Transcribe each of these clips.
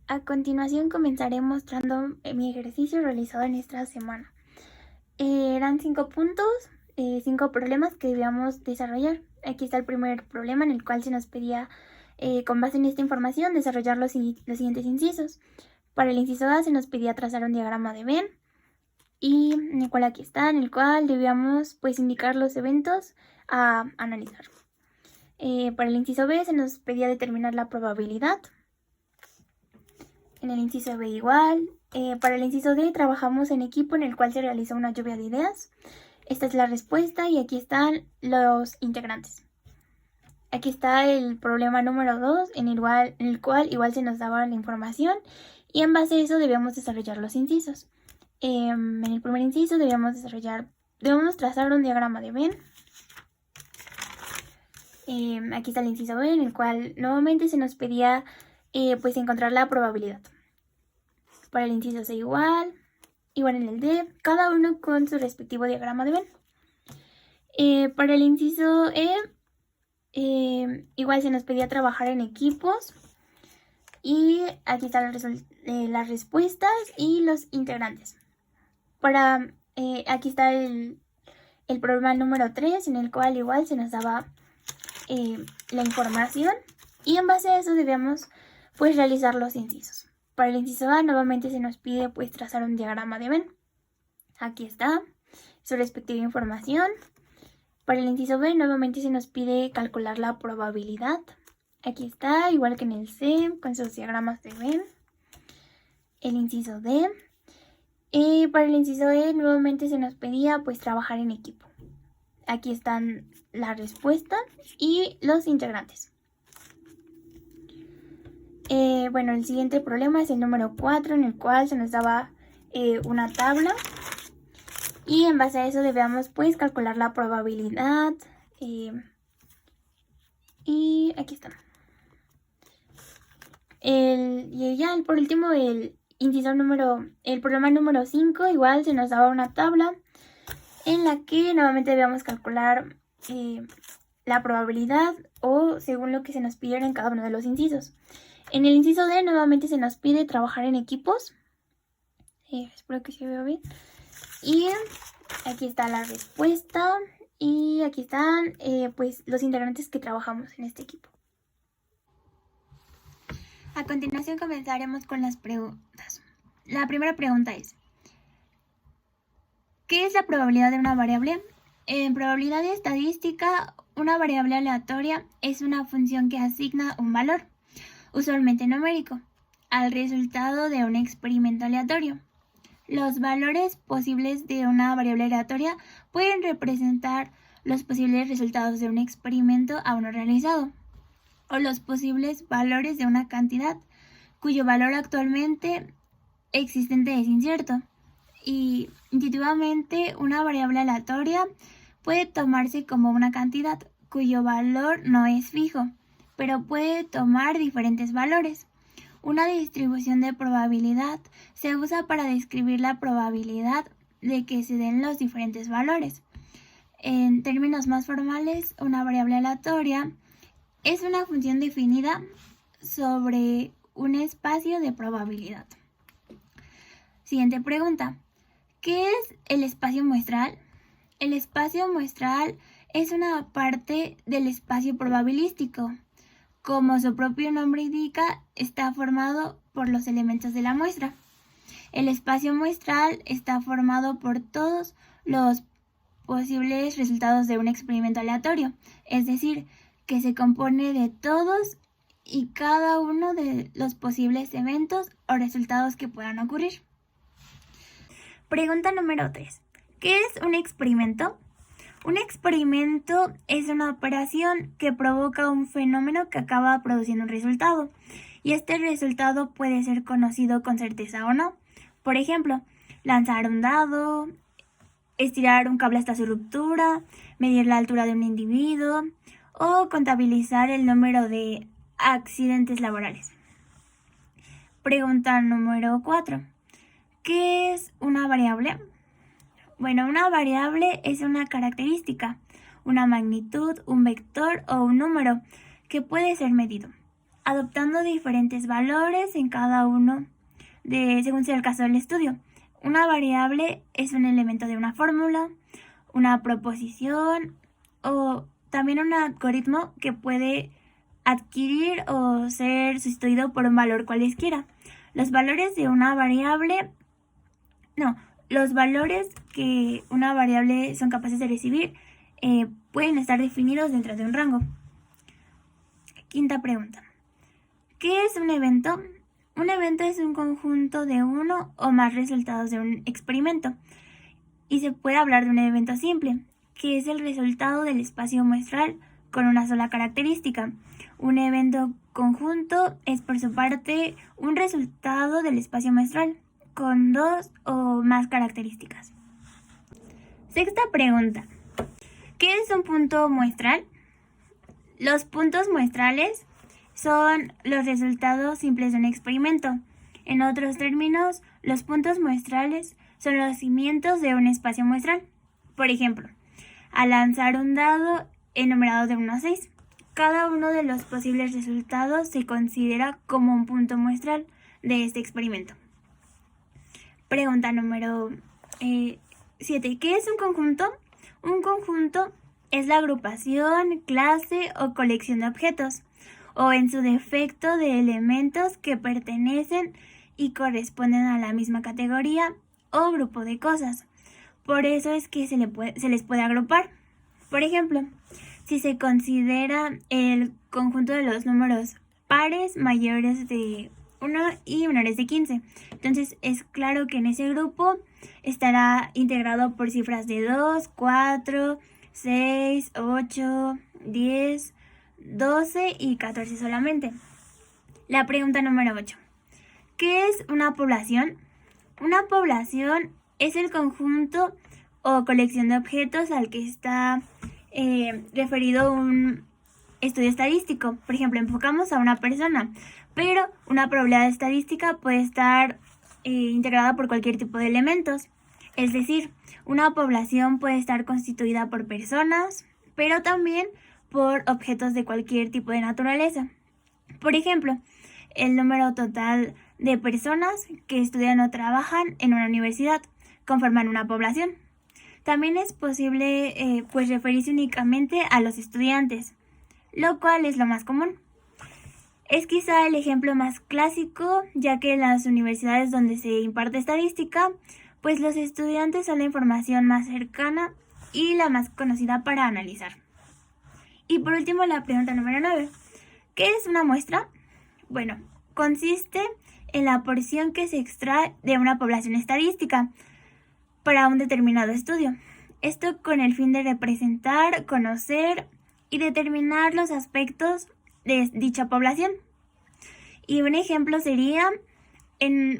A continuación comenzaré mostrando mi ejercicio realizado en esta semana. Eran 5 puntos, 5 problemas que debíamos desarrollar. Aquí está el primer problema en el cual se nos pedía, con base en esta información, desarrollar los siguientes incisos. Para el inciso A se nos pedía trazar un diagrama de Venn, y en el cual aquí está, en el cual debíamos indicar los eventos a analizar. Para el inciso B se nos pedía determinar la probabilidad. En el inciso B igual. Para el inciso D trabajamos en equipo en el cual se realiza una lluvia de ideas. Esta es la respuesta y aquí están los integrantes. Aquí está el problema número 2 en el cual igual se nos daba la información y en base a eso debíamos desarrollar los incisos. En el primer inciso debíamos trazar un diagrama de Venn. Aquí está el inciso B en el cual nuevamente se nos pedía encontrar la probabilidad. Para el inciso C igual en el D, cada uno con su respectivo diagrama de Venn. Para el inciso E, igual se nos pedía trabajar en equipos. Y aquí están las respuestas y los integrantes. Aquí está el problema número 3, en el cual igual se nos daba la información. Y en base a eso debíamos realizar los incisos. Para el inciso A nuevamente se nos pide trazar un diagrama de Venn. Aquí está su respectiva información. Para el inciso B nuevamente se nos pide calcular la probabilidad. Aquí está, igual que en el C, con sus diagramas de Venn. El inciso D. Y para el inciso E nuevamente se nos pedía trabajar en equipo. Aquí están la respuesta y los integrantes. El siguiente problema es el número 4, en el cual se nos daba una tabla y en base a eso debíamos calcular la probabilidad. Y aquí está. Por último, el problema número 5, igual se nos daba una tabla en la que nuevamente debíamos calcular la probabilidad o según lo que se nos pidiera en cada uno de los incisos. En el inciso D nuevamente se nos pide trabajar en equipos. Espero que se vea bien. Y aquí está la respuesta y aquí están los integrantes que trabajamos en este equipo. A continuación comenzaremos con las preguntas. La primera pregunta es: ¿qué es la probabilidad de una variable? En probabilidad y estadística, una variable aleatoria es una función que asigna un valor, usualmente numérico, al resultado de un experimento aleatorio. Los valores posibles de una variable aleatoria pueden representar los posibles resultados de un experimento aún no realizado, o los posibles valores de una cantidad cuyo valor actualmente existente es incierto. Y intuitivamente, una variable aleatoria puede tomarse como una cantidad cuyo valor no es fijo, pero puede tomar diferentes valores. Una distribución de probabilidad se usa para describir la probabilidad de que se den los diferentes valores. En términos más formales, una variable aleatoria es una función definida sobre un espacio de probabilidad. Siguiente pregunta: ¿qué es el espacio muestral? El espacio muestral es una parte del espacio probabilístico. Como su propio nombre indica, está formado por los elementos de la muestra. El espacio muestral está formado por todos los posibles resultados de un experimento aleatorio, es decir, que se compone de todos y cada uno de los posibles eventos o resultados que puedan ocurrir. Pregunta número 3. ¿Qué es un experimento? Un experimento es una operación que provoca un fenómeno que acaba produciendo un resultado, y este resultado puede ser conocido con certeza o no. Por ejemplo, lanzar un dado, estirar un cable hasta su ruptura, medir la altura de un individuo o contabilizar el número de accidentes laborales. Pregunta número 4. ¿Qué es una variable? Bueno, una variable es una característica, una magnitud, un vector o un número que puede ser medido. adoptando diferentes valores en cada uno según sea el caso del estudio. Una variable es un elemento de una fórmula, una proposición o también un algoritmo que puede adquirir o ser sustituido por un valor cualesquiera. Los valores que una variable son capaces de recibir pueden estar definidos dentro de un rango. Quinta pregunta. ¿Qué es un evento? Un evento es un conjunto de uno o más resultados de un experimento. Y se puede hablar de un evento simple, que es el resultado del espacio muestral con una sola característica. Un evento conjunto es, por su parte, un resultado del espacio muestral con dos o más características. Sexta pregunta. ¿Qué es un punto muestral? Los puntos muestrales son los resultados simples de un experimento. En otros términos, los puntos muestrales son los cimientos de un espacio muestral. Por ejemplo, al lanzar un dado enumerado de 1 a 6, cada uno de los posibles resultados se considera como un punto muestral de este experimento. Pregunta número 7. ¿Qué es un conjunto? Un conjunto es la agrupación, clase o colección de objetos, o en su defecto de elementos que pertenecen y corresponden a la misma categoría o grupo de cosas. Por eso es que se les puede agrupar. Por ejemplo, si se considera el conjunto de los números pares mayores de 1 y menores de 15. Entonces es claro que en ese grupo estará integrado por cifras de 2, 4, 6, 8, 10, 12 y 14 solamente. La pregunta número 8. ¿Qué es una población? Una población es el conjunto o colección de objetos al que está referido un estudio estadístico. Por ejemplo, enfocamos a una persona, pero una probabilidad estadística puede estar integrada por cualquier tipo de elementos. Es decir, una población puede estar constituida por personas, pero también por objetos de cualquier tipo de naturaleza. Por ejemplo, el número total de personas que estudian o trabajan en una universidad conforman una población. También es posible referirse únicamente a los estudiantes, lo cual es lo más común. Es quizá el ejemplo más clásico, ya que en las universidades donde se imparte estadística, pues los estudiantes son la información más cercana y la más conocida para analizar. Y por último, la pregunta número 9. ¿Qué es una muestra? Bueno, consiste en la porción que se extrae de una población estadística para un determinado estudio. Esto con el fin de representar, conocer y determinar los aspectos de dicha población. Y un ejemplo sería,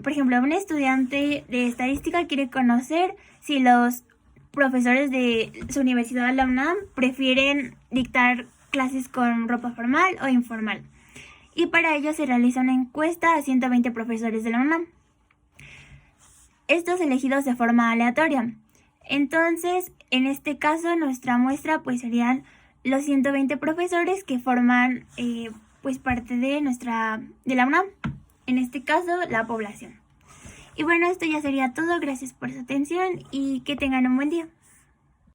por ejemplo, un estudiante de estadística quiere conocer si los profesores de su universidad, la UNAM, prefieren dictar clases con ropa formal o informal. Y para ello se realiza una encuesta a 120 profesores de la UNAM. Estos elegidos de forma aleatoria. Entonces, en este caso, nuestra muestra pues serían los 120 profesores que forman parte de la UNAM. En este caso, la población. Y bueno, esto ya sería todo. Gracias por su atención y que tengan un buen día.